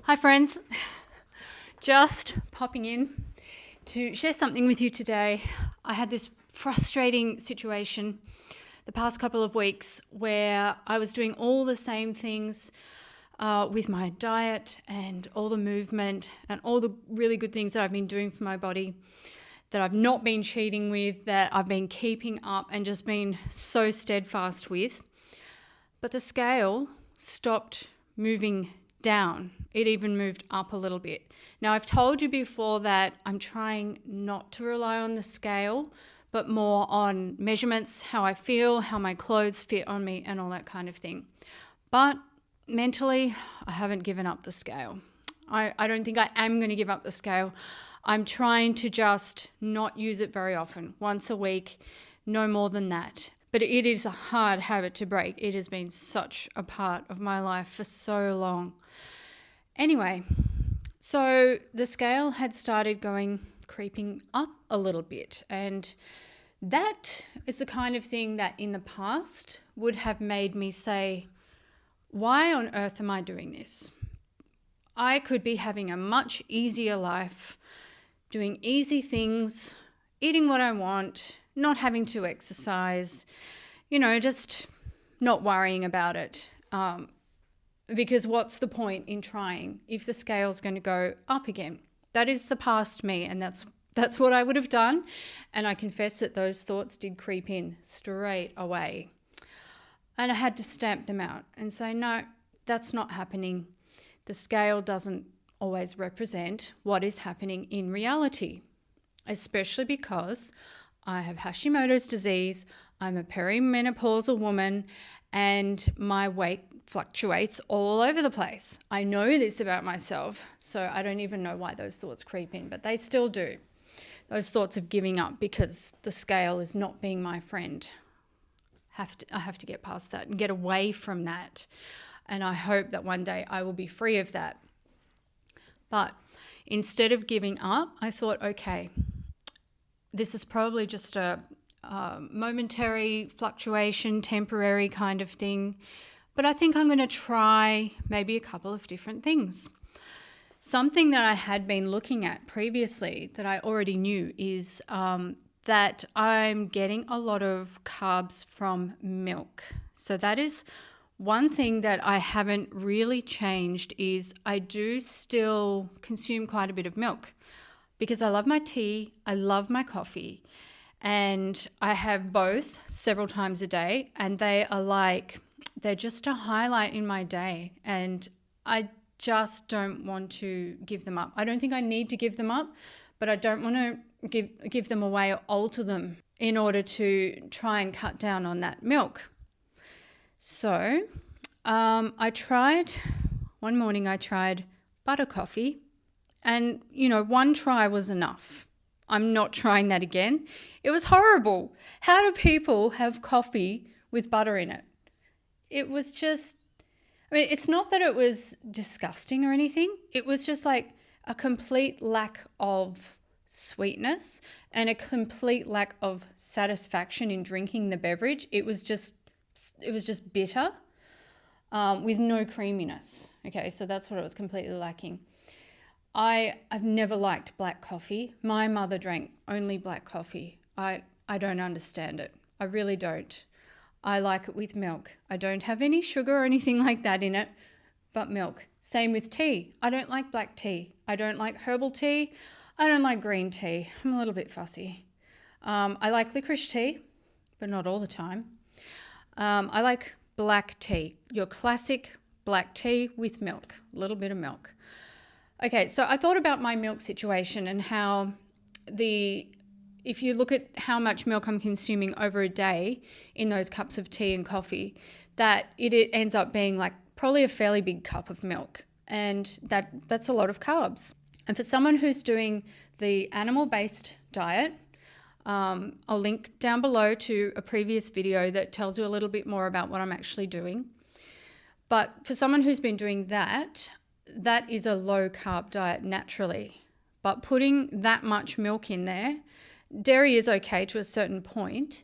Hi friends, just popping in to share something with you today. I had this frustrating situation the past couple of weeks where I was doing all the same things with my diet and all the movement and all the really good things that I've been doing for my body, that I've not been cheating with, that I've been keeping up and just been so steadfast with. But the scale stopped moving down. It even moved up a little bit. Now, I've told you before that I'm trying not to rely on the scale, but more on measurements, how I feel, how my clothes fit on me, and all that kind of thing. But mentally, I haven't given up the scale. I don't think I am going to give up the scale. I'm trying to just not use it very often, once a week, no more than that. But it is a hard habit to break. It has been such a part of my life for so long. Anyway, so the scale had started creeping up a little bit. And that is the kind of thing that in the past would have made me say, why on earth am I doing this? I could be having a much easier life, doing easy things, eating what I want, not having to exercise, just not worrying about it. Because what's the point in trying if the scale's going to go up again? That is the past me, and that's what I would have done. And I confess that those thoughts did creep in straight away. And I had to stamp them out and say, no, that's not happening. The scale doesn't always represent what is happening in reality, especially because I have Hashimoto's disease, I'm a perimenopausal woman, and my weight fluctuates all over the place. I know this about myself, so I don't even know why those thoughts creep in, but they still do. Those thoughts of giving up because the scale is not being my friend. I have to get past that and get away from that. And I hope that one day I will be free of that. But instead of giving up, I thought, okay, this is probably just a momentary fluctuation, temporary kind of thing. But I think I'm going to try maybe a couple of different things. Something that I had been looking at previously that I already knew is that I'm getting a lot of carbs from milk. So that is one thing that I haven't really changed. Is I do still consume quite a bit of milk because I love my tea, I love my coffee, and I have both several times a day, and they're just a highlight in my day, and I just don't want to give them up. I don't think I need to give them up, but I don't want to give them away or alter them in order to try and cut down on that milk. So one morning I tried butter coffee, and one try was enough. I'm not trying that again. It was horrible. How do people have coffee with butter in it? It was just, it's not that it was disgusting or anything. It was just like a complete lack of sweetness and a complete lack of satisfaction in drinking the beverage. It was just bitter with no creaminess. Okay, so that's what it was completely lacking. I've never liked black coffee. My mother drank only black coffee. I don't understand it. I really don't. I like it with milk. I don't have any sugar or anything like that in it, but milk. Same with tea. I don't like black tea. I don't like herbal tea. I don't like green tea. I'm a little bit fussy. I like licorice tea, but not all the time. I like black tea, your classic black tea with milk, a little bit of milk. Okay, so I thought about my milk situation and how if you look at how much milk I'm consuming over a day in those cups of tea and coffee, that it ends up being like probably a fairly big cup of milk, and that's a lot of carbs. And for someone who's doing the animal-based diet, I'll link down below to a previous video that tells you a little bit more about what I'm actually doing. But for someone who's been doing that is a low-carb diet naturally. But putting that much milk in there, dairy is okay to a certain point,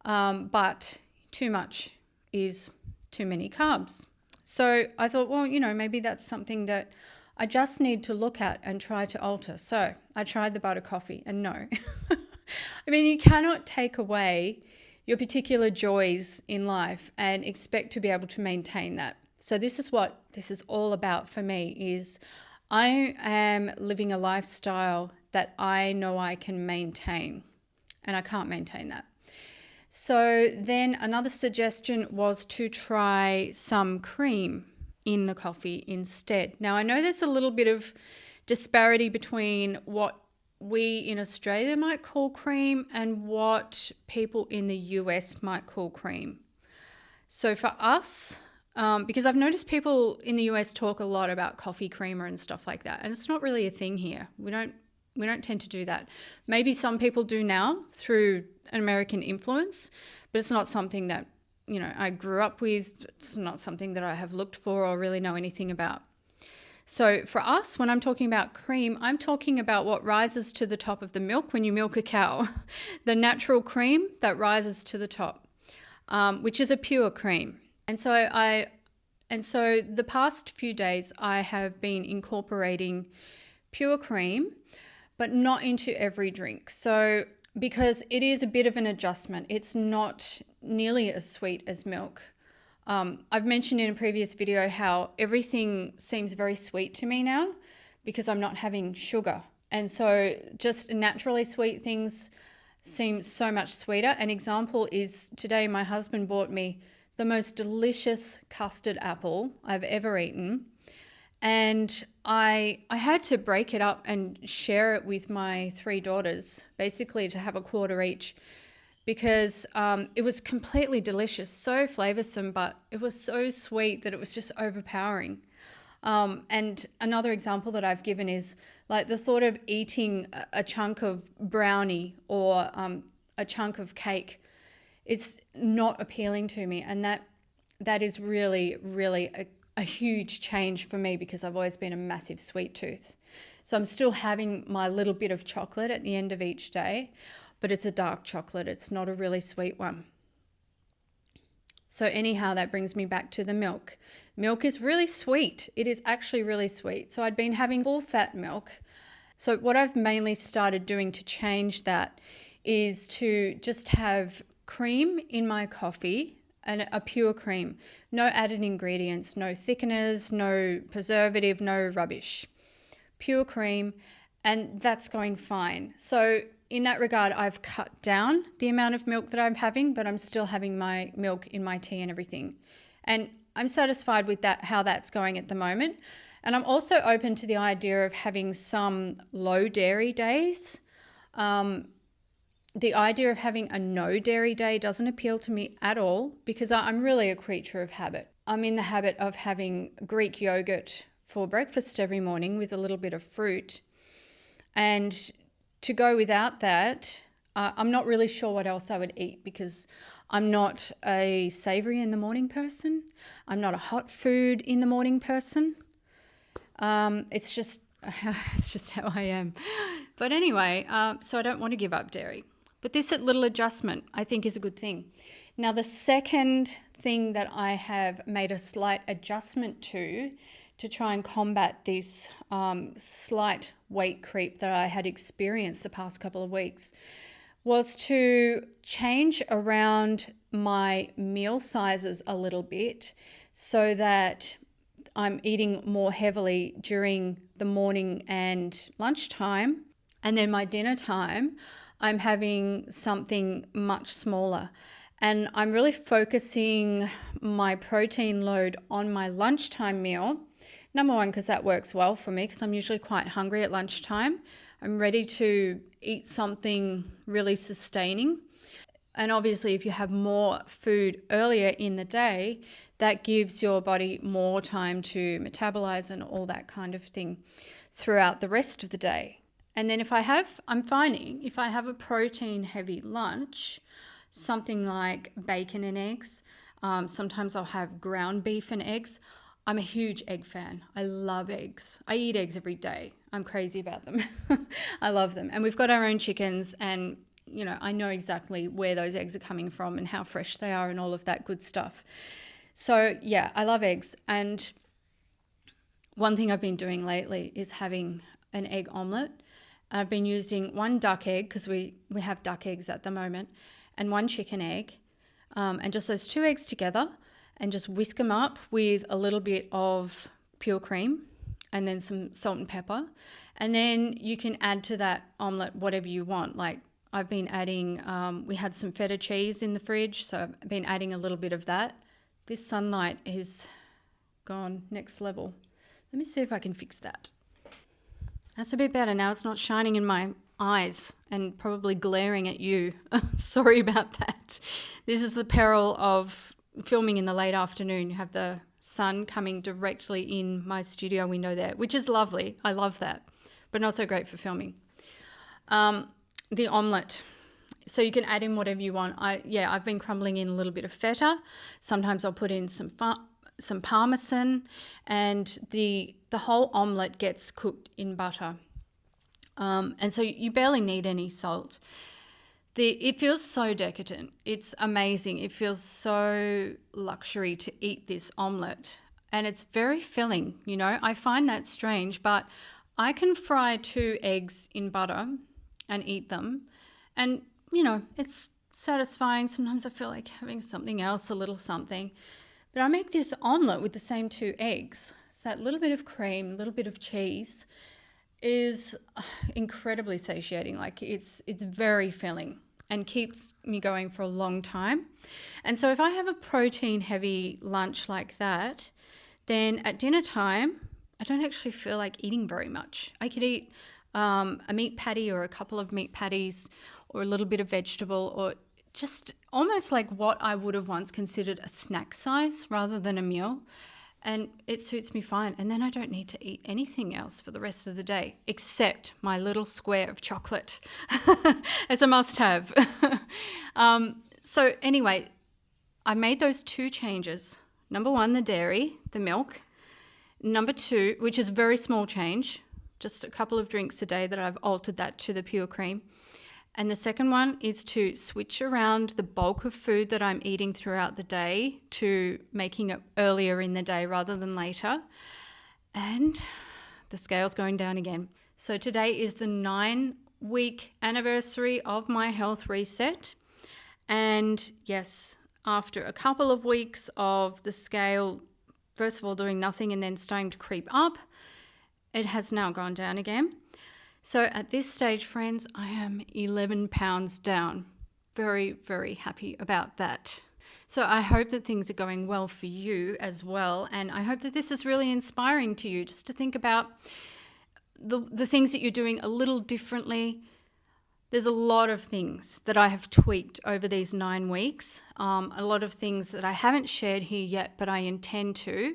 but too much is too many carbs. So I thought, well, maybe that's something that I just need to look at and try to alter. So I tried the butter coffee, and no. I mean, you cannot take away your particular joys in life and expect to be able to maintain that. So this is what this is all about for me, is I am living a lifestyle that I know I can maintain, and I can't maintain that. So then another suggestion was to try some cream in the coffee instead. Now, I know there's a little bit of disparity between what we in Australia might call cream and what people in the US might call cream. So for us, because I've noticed people in the US talk a lot about coffee creamer and stuff like that, and it's not really a thing here. We don't tend to do that. Maybe some people do now through an American influence, but it's not something that, I grew up with. It's not something that I have looked for or really know anything about. So for us, when I'm talking about cream, I'm talking about what rises to the top of the milk when you milk a cow. The natural cream that rises to the top, which is a pure cream. And so the past few days I have been incorporating pure cream, but not into every drink. So because it is a bit of an adjustment, it's not nearly as sweet as milk. I've mentioned in a previous video how everything seems very sweet to me now because I'm not having sugar. And so just naturally sweet things seem so much sweeter. An example is today my husband bought me the most delicious custard apple I've ever eaten. And I had to break it up and share it with my 3 daughters, basically to have a quarter each, because it was completely delicious, so flavoursome, but it was so sweet that it was just overpowering. And another example that I've given is like the thought of eating a chunk of brownie or a chunk of cake is not appealing to me. And that is really, really a huge change for me because I've always been a massive sweet tooth. So I'm still having my little bit of chocolate at the end of each day, but it's a dark chocolate. It's not a really sweet one. So anyhow, that brings me back to the milk. Milk is really sweet. It is actually really sweet. So I'd been having full fat milk. So what I've mainly started doing to change that is to just have cream in my coffee, and a pure cream. No added ingredients, no thickeners, no preservative, no rubbish. Pure cream, and that's going fine. So in that regard, I've cut down the amount of milk that I'm having, but I'm still having my milk in my tea and everything. And I'm satisfied with that, how that's going at the moment. And I'm also open to the idea of having some low dairy days. The idea of having a no dairy day doesn't appeal to me at all because I'm really a creature of habit. I'm in the habit of having Greek yogurt for breakfast every morning with a little bit of fruit. And to go without that, I'm not really sure what else I would eat because I'm not a savoury in the morning person. I'm not a hot food in the morning person. It's just how I am. But anyway, so I don't want to give up dairy. But this little adjustment, I think, is a good thing. Now, the second thing that I have made a slight adjustment to try and combat this slight weight creep that I had experienced the past couple of weeks was to change around my meal sizes a little bit so that I'm eating more heavily during the morning and lunchtime, and then my dinner time I'm having something much smaller. And I'm really focusing my protein load on my lunchtime meal. Number one, because that works well for me because I'm usually quite hungry at lunchtime. I'm ready to eat something really sustaining. And obviously, if you have more food earlier in the day, that gives your body more time to metabolize and all that kind of thing throughout the rest of the day. And then I'm finding if I have a protein heavy lunch, something like bacon and eggs, sometimes I'll have ground beef and eggs. I'm a huge egg fan. I love eggs. I eat eggs every day. I'm crazy about them. I love them. And we've got our own chickens and, I know exactly where those eggs are coming from and how fresh they are and all of that good stuff. So yeah, I love eggs. And one thing I've been doing lately is having an egg omelette. I've been using one duck egg, because we have duck eggs at the moment, and one chicken egg, and just those 2 eggs together, and just whisk them up with a little bit of pure cream and then some salt and pepper. And then you can add to that omelette whatever you want. Like I've been adding, we had some feta cheese in the fridge, so I've been adding a little bit of that. This sunlight is gone next level. Let me see if I can fix that. That's a bit better now. It's not shining in my eyes and probably glaring at you. Sorry about that. This is the peril of filming in the late afternoon. You have the sun coming directly in my studio window there, which is lovely. I love that, but not so great for filming. The omelette. So you can add in whatever you want. I've been crumbling in a little bit of feta. Sometimes I'll put in some parmesan, and the whole omelette gets cooked in butter. And so you barely need any salt. It feels so decadent. It's amazing. It feels so luxury to eat this omelette, and it's very filling. You know, I find that strange, but I can fry 2 eggs in butter and eat them, and you know, it's satisfying. Sometimes I feel like having something else, a little something. But I make this omelette with the same 2 eggs. So that little bit of cream, a little bit of cheese is incredibly satiating. Like it's very filling and keeps me going for a long time. And so if I have a protein heavy lunch like that, then at dinner time, I don't actually feel like eating very much. I could eat a meat patty or a couple of meat patties or a little bit of vegetable, or just almost like what I would have once considered a snack size rather than a meal. And it suits me fine. And then I don't need to eat anything else for the rest of the day, except my little square of chocolate as a must have. So anyway, I made those 2 changes. Number 1, the dairy, the milk. Number 2, which is a very small change, just a couple of drinks a day that I've altered that to the pure cream. And the second one is to switch around the bulk of food that I'm eating throughout the day to making it earlier in the day rather than later. And the scale's going down again. So today is the 9-week anniversary of my health reset. And yes, after a couple of weeks of the scale, first of all doing nothing and then starting to creep up, it has now gone down again. So at this stage, friends, I am 11 pounds down. Very, very happy about that. So I hope that things are going well for you as well. And I hope that this is really inspiring to you, just to think about the things that you're doing a little differently. There's a lot of things that I have tweaked over these 9 weeks. A lot of things that I haven't shared here yet, but I intend to.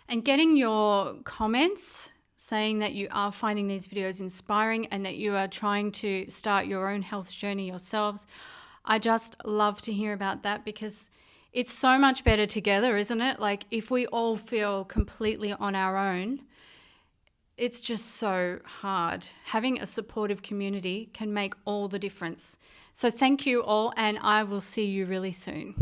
And getting your comments saying that you are finding these videos inspiring and that you are trying to start your own health journey yourselves. I just love to hear about that, because it's so much better together, isn't it? Like if we all feel completely on our own, it's just so hard. Having a supportive community can make all the difference. So thank you all, and I will see you really soon.